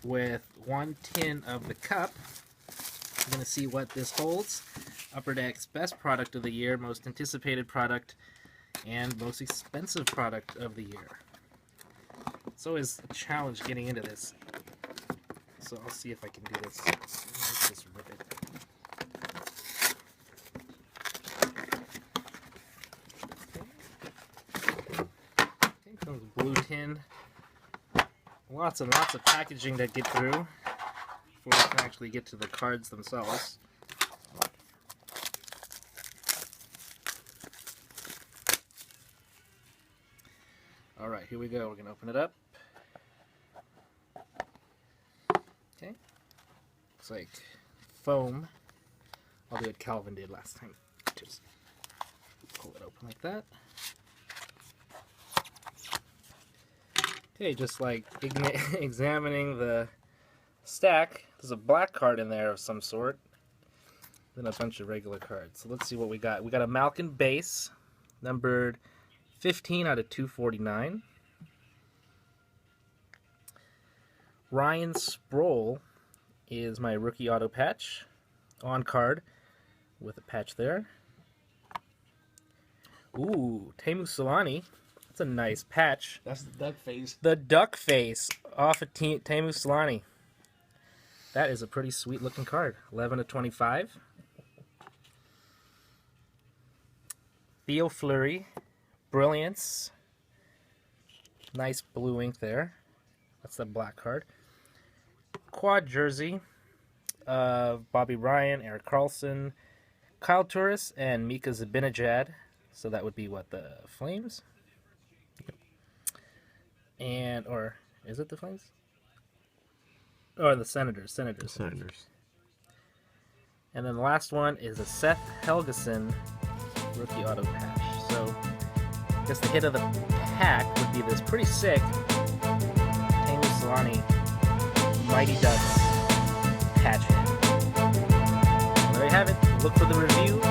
with one tin of the cup. We're going to see what this holds. Upper Deck's best product of the year, most anticipated product, and most expensive product of the year. It's always a challenge getting into this. So I'll see if I can do this. Let's just rip it. Okay, comes blue tin. Lots and lots of packaging to get through before we can actually get to the cards themselves. Alright, here we go. We're going to open it up. Okay. Looks like foam. I'll do what Calvin did last time. Just pull it open like that. Okay, just like examining the stack, there's a black card in there of some sort, then a bunch of regular cards. So let's see what we got. We got a Malkin base, numbered 15 out of 249. Ryan Sproul is my rookie auto patch, on card, with a patch there. Ooh, Teemu Selanne. That's a nice patch. That's the duck face. The duck face off of Teemu Selanne. That is a pretty sweet looking card. 11 of 25. Theo Fleury. Brilliance. Nice blue ink there. That's the black card. Quad jersey of Bobby Ryan, Erik Karlsson, Kyle Turris, and Mika Zibanejad. So that would be what, the Flames? And, or is it the Flames? Or the Senators. Senators. And then the last one is a Seth Helgeson rookie auto patch. So I guess the hit of the pack would be this pretty sick Teemu Selanne Mighty Ducks patch hit. There you have it. Look for the review